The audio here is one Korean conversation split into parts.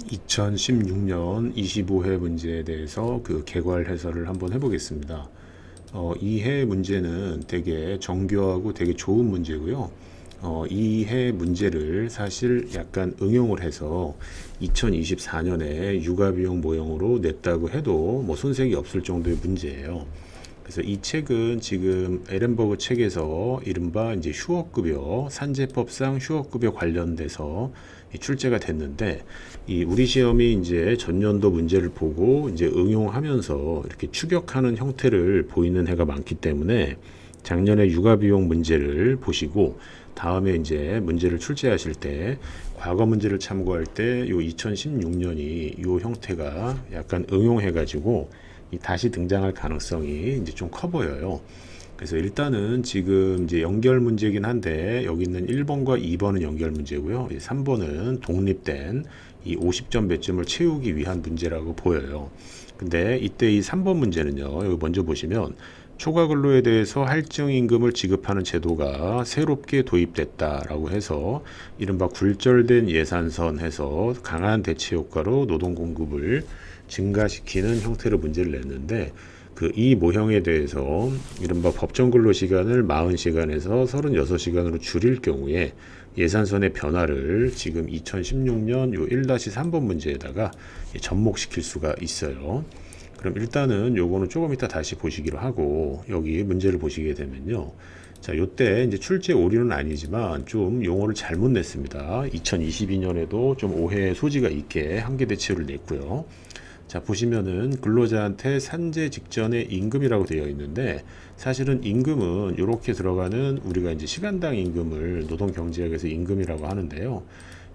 2016년 25회 문제에 대해서 그 개괄 해설을 한번 해보겠습니다. 이 해 문제는 되게 정교하고 되게 좋은 문제고요. 이 해 문제를 사실 약간 응용을 해서 2024년에 육아비용 모형으로 냈다고 해도 뭐 손색이 없을 정도의 문제예요. 그래서 이 책은 지금 에렌버그 책에서 이른바 이제 휴업급여, 산재법상 휴업급여 관련돼서 출제가 됐는데, 이 우리 시험이 이제 전년도 문제를 보고 이제 응용하면서 이렇게 추격하는 형태를 보이는 해가 많기 때문에 작년에 육아비용 문제를 보시고 다음에 이제 문제를 출제하실 때 과거 문제를 참고할 때 요 2016년이 요 형태가 약간 응용해가지고 다시 등장할 가능성이 이제 좀 커 보여요. 그래서 일단은 지금 이제 연결 문제긴 한데 여기 있는 1번과 2번은 연결 문제고요. 3번은 독립된 이 50점 배점을 채우기 위한 문제라고 보여요. 근데 이때 이 3번 문제는요. 여기 먼저 보시면 초과 근로에 대해서 할증 임금을 지급하는 제도가 새롭게 도입됐다라고 해서 이른바 굴절된 예산선 해서 강한 대체 효과로 노동 공급을 증가시키는 형태로 문제를 냈는데, 그 이 모형에 대해서 이른바 법정 근로 시간을 40시간에서 36시간으로 줄일 경우에 예산선의 변화를 지금 2016년 요 1-3번 문제에다가 접목시킬 수가 있어요. 그럼 일단은 요거는 조금 이따 다시 보시기로 하고, 여기 문제를 보시게 되면요. 자, 요때 이제 출제 오류는 아니지만 좀 용어를 잘못 냈습니다. 2022년에도 좀 오해의 소지가 있게 한계 대체율을 냈고요. 자, 보시면은 근로자한테 산재 직전에 임금이라고 되어 있는데, 사실은 임금은 이렇게 들어가는 우리가 이제 시간당 임금을 노동경제학에서 임금이라고 하는데요.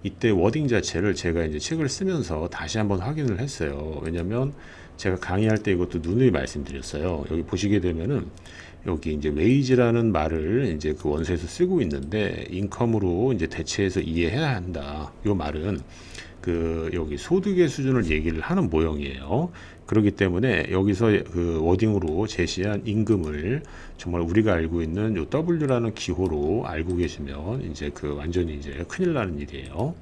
이때 워딩 자체를 제가 이제 책을 쓰면서 다시 한번 확인을 했어요. 왜냐면 제가 강의할 때 이것도 누누이 말씀드렸어요. 여기 보시게 되면은 여기 이제 웨이지라는 말을 이제 그 원서에서 쓰고 있는데, 인컴으로 이제 대체해서 이해해야 한다. 이 말은 그 여기 소득의 수준을 얘기를 하는 모형이에요. 그렇기 때문에 여기서 그 워딩으로 제시한 임금을 정말 우리가 알고 있는 요 W라는 기호로 알고 계시면 이제 그 완전히 이제 큰일 나는 일이에요.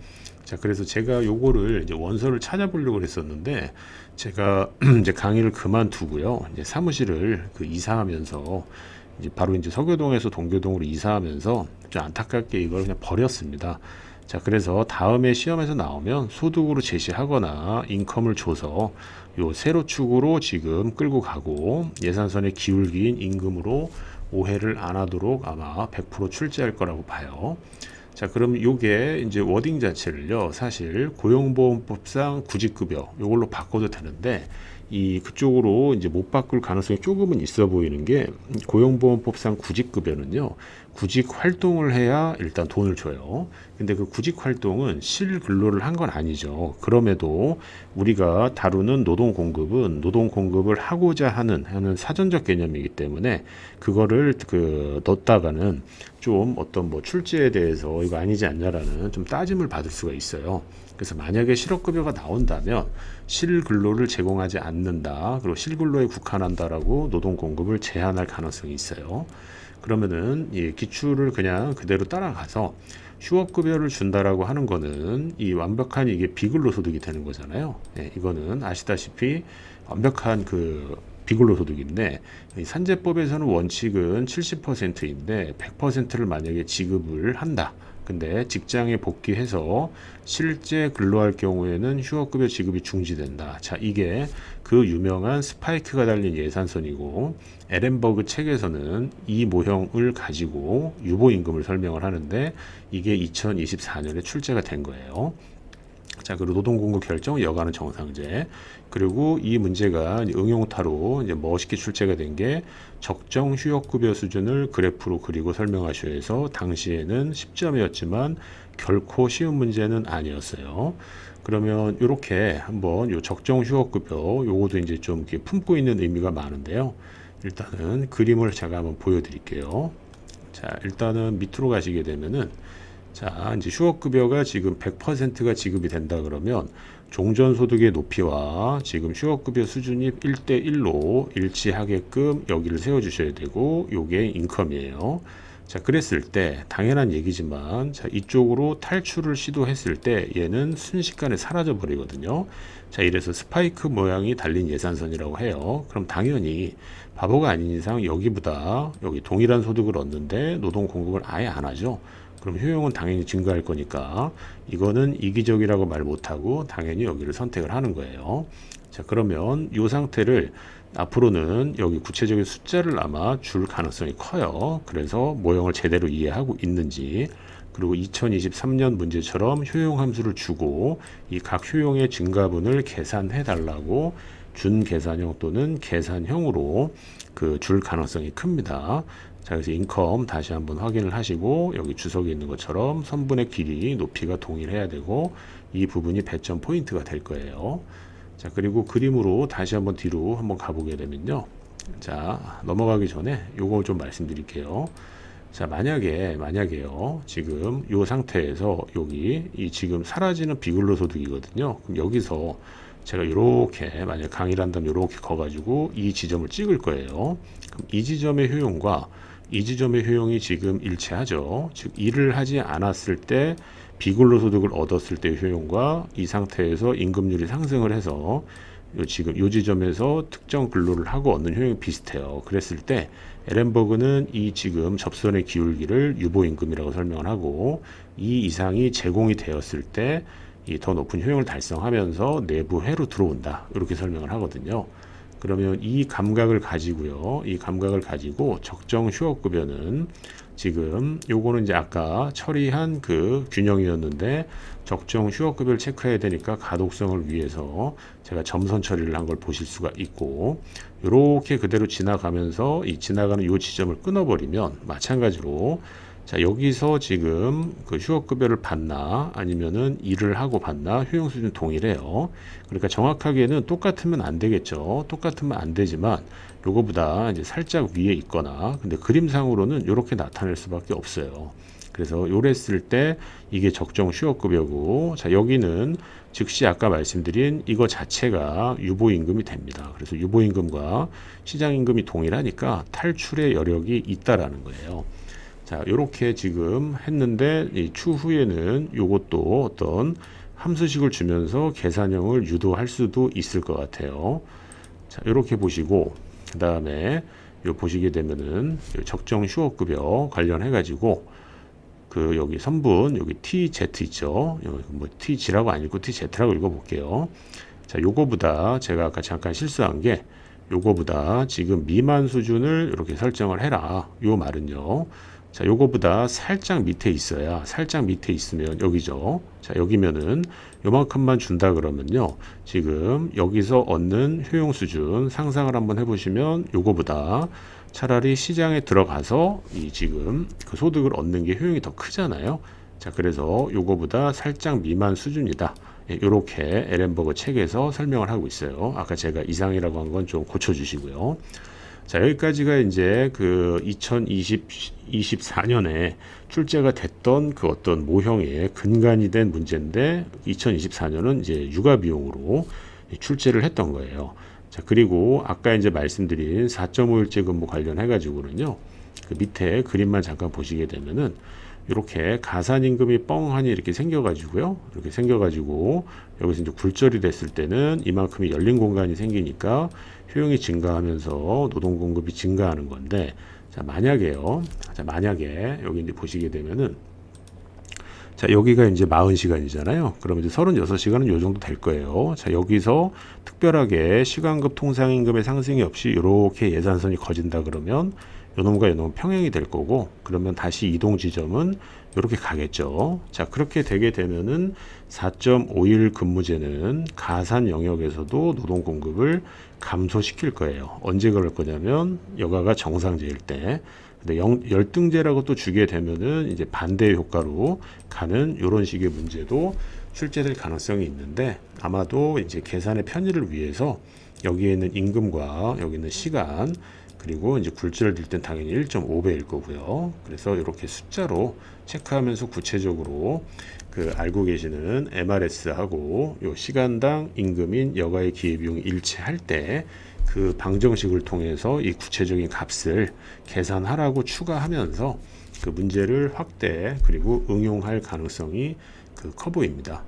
자, 그래서 제가 요거를 이제 원서를 찾아보려고 했었는데, 제가 이제 강의를 그만두고요. 이제 사무실을 그 이사하면서 이제 바로 이제 서교동에서 동교동으로 이사하면서 좀 안타깝게 이걸 그냥 버렸습니다. 자, 그래서 다음에 시험에서 나오면 소득으로 제시하거나 인컴을 줘서 요 세로 축으로 지금 끌고 가고 예산선의 기울기인 임금으로 오해를 안 하도록 아마 100% 출제할 거라고 봐요. 자, 그럼 요게 이제 워딩 자체를요, 사실 고용보험법상 구직급여 요걸로 바꿔도 되는데, 이 그쪽으로 이제 못 바꿀 가능성이 조금은 있어 보이는 게, 고용보험법상 구직급여는요, 구직 활동을 해야 일단 돈을 줘요. 근데 그 구직 활동은 실근로를 한 건 아니죠. 그럼에도 우리가 다루는 노동 공급은 노동 공급을 하고자 하는 사전적 개념이기 때문에 그거를 그 넣었다가는 좀 어떤 뭐 출제에 대해서 이거 아니지 않냐라는 좀 따짐을 받을 수가 있어요. 그래서 만약에 실업급여가 나온다면 실근로를 제공하지 않는다, 그리고 실근로에 국한한다라고 노동 공급을 제한할 가능성이 있어요. 그러면은 이 기출을 그냥 그대로 따라가서 휴업급여를 준다라고 하는 거는 이 완벽한 이게 비근로소득이 되는 거잖아요. 이거는 아시다시피 완벽한 그 비근로소득인데, 산재법에서는 원칙은 70%인데 100%를 만약에 지급을 한다. 근데 직장에 복귀해서 실제 근로할 경우에는 휴업급여 지급이 중지된다. 자, 이게 그 유명한 스파이크가 달린 예산선이고, 에렌버그 책에서는 이 모형을 가지고 유보임금을 설명을 하는데, 이게 2024년에 출제가 된 거예요. 자, 그리고 노동공급 결정 여가는 정상제. 그리고 이 문제가 응용타로 이제 멋있게 출제가 된 게 적정 휴업급여 수준을 그래프로 그리고 설명하셔야 해서 당시에는 10점이었지만 결코 쉬운 문제는 아니었어요. 그러면 이렇게 한번 요 적정 휴업급여 요것도 이제 좀 이렇게 품고 있는 의미가 많은데요. 일단은 그림을 제가 한번 보여드릴게요. 자, 일단은 밑으로 가시게 되면은, 자, 이제 휴업급여가 지금 100%가 지급이 된다 그러면 종전소득의 높이와 지금 휴업급여 수준이 1대1로 일치하게끔 여기를 세워주셔야 되고, 요게 인컴이에요. 자, 그랬을 때 당연한 얘기지만 자, 이쪽으로 탈출을 시도했을 때 얘는 순식간에 사라져 버리거든요. 자, 이래서 스파이크 모양이 달린 예산선이라고 해요. 그럼 당연히 바보가 아닌 이상 여기보다 여기 동일한 소득을 얻는데 노동 공급을 아예 안 하죠. 그럼 효용은 당연히 증가할 거니까 이거는 이기적이라고 말 못하고 당연히 여기를 선택을 하는 거예요. 자, 그러면 이 상태를 앞으로는 여기 구체적인 숫자를 아마 줄 가능성이 커요. 그래서 모형을 제대로 이해하고 있는지, 그리고 2023년 문제처럼 효용 함수를 주고 이 각 효용의 증가분을 계산해 달라고 준 계산형 또는 계산형으로 그 줄 가능성이 큽니다. 자, 그래서 인컴 다시 한번 확인을 하시고 여기 주석이 있는 것처럼 선분의 길이, 높이가 동일해야 되고 이 부분이 배점 포인트가 될 거예요. 자, 그리고 그림으로 다시 한번 뒤로 한번 가보게 되면요. 자, 넘어가기 전에 요거 좀 말씀드릴게요. 자, 만약에요. 지금 요 상태에서 여기 이 지금 사라지는 비근로소득이거든요. 그럼 여기서 제가 이렇게 만약 강의를 한다면 이렇게 거가지고 이 지점을 찍을 거예요. 그럼 이 지점의 효용과 이 지점의 효용이 지금 일치하죠. 즉 일을 하지 않았을 때 비근로소득을 얻었을 때의 효용과 이 상태에서 임금률이 상승을 해서 지금 이 지점에서 특정 근로를 하고 얻는 효용이 비슷해요. 그랬을 때 에렌버그는 이 지금 접선의 기울기를 유보임금이라고 설명을 하고 이 이상이 제공이 되었을 때 이 더 높은 효용을 달성하면서 내부 해로 들어온다. 이렇게 설명을 하거든요. 그러면 이 감각을 가지고요. 이 감각을 가지고 적정 휴업급여는 지금 요거는 이제 아까 처리한 그 균형이었는데 적정 휴업급여를 체크해야 되니까 가독성을 위해서 제가 점선 처리를 한 걸 보실 수가 있고 요렇게 그대로 지나가면서 이 지나가는 요 지점을 끊어버리면 마찬가지로 자, 여기서 지금 그 휴업급여를 받나 아니면은 일을 하고 받나 효용 수준 동일해요. 그러니까 정확하게는 똑같으면 안 되겠죠. 똑같으면 안 되지만 요거보다 이제 살짝 위에 있거나 근데 그림상으로는 이렇게 나타낼 수밖에 없어요. 그래서 요랬을 때 이게 적정 휴업급여고 자, 여기는 즉시 아까 말씀드린 이거 자체가 유보임금이 됩니다. 그래서 유보임금과 시장임금이 동일하니까 탈출의 여력이 있다라는 거예요. 자, 요렇게 지금 했는데 이 추후에는 요것도 어떤 함수식을 주면서 계산형을 유도할 수도 있을 것 같아요. 자, 요렇게 보시고 그 다음에 요 보시게 되면은 요 적정 휴업급여 관련해 가지고 그 여기 선분 여기 TZ 있죠. 뭐 TG라고 안 읽고 TZ라고 읽어볼게요. 자, 요거보다 제가 아까 잠깐 실수한 게 요거보다 지금 미만 수준을 이렇게 설정을 해라. 요 말은요. 자, 요거보다 살짝 밑에 있어야 살짝 밑에 있으면 여기죠. 자, 여기면은 요만큼만 준다 그러면요. 지금 여기서 얻는 효용 수준 상상을 한번 해보시면 요거보다 차라리 시장에 들어가서 이 지금 그 소득을 얻는 게 효용이 더 크잖아요. 자, 그래서 요거보다 살짝 미만 수준이다. 이렇게 에렌버그 책에서 설명을 하고 있어요. 아까 제가 이상이라고 한 건 좀 고쳐주시고요. 자, 여기까지가 이제 그 2024년에 출제가 됐던 그 어떤 모형의 근간이 된 문제인데 2024년은 이제 육아 비용으로 출제를 했던 거예요. 자, 그리고 아까 이제 말씀드린 4.5일제 근무 관련해 가지고는요. 그 밑에 그림만 잠깐 보시게 되면은 이렇게 가산임금이 뻥하니 이렇게 생겨가지고요. 이렇게 생겨가지고 여기서 이제 굴절이 됐을 때는 이만큼의 열린 공간이 생기니까 효용이 증가하면서 노동 공급이 증가하는 건데, 자, 만약에요. 자, 만약에 여기 이제 보시게 되면은 자, 여기가 이제 40시간이잖아요. 그러면 이제 36시간은 요 정도 될 거예요. 자, 여기서 특별하게 시간급 통상임금의 상승이 없이 이렇게 예산선이 거진다 그러면 요놈과 요놈은 평행이 될 거고, 그러면 다시 이동 지점은 이렇게 가겠죠. 자, 그렇게 되게 되면은 4.5일 근무제는 가산 영역에서도 노동 공급을 감소시킬 거예요. 언제 그럴 거냐면 여가가 정상제일 때. 근데 열등제라고 또 주게 되면은 이제 반대 효과로 가는 이런 식의 문제도 출제될 가능성이 있는데, 아마도 이제 계산의 편의를 위해서 여기에 있는 임금과 여기 있는 시간, 그리고 이제 굴절될 땐 당연히 1.5배일 거고요. 그래서 이렇게 숫자로 체크하면서 구체적으로 그 알고 계시는 MRS하고 요 시간당 임금인 여가의 기회비용이 일치할 때 그 방정식을 통해서 이 구체적인 값을 계산하라고 추가하면서 그 문제를 확대 그리고 응용할 가능성이 그 커 보입니다.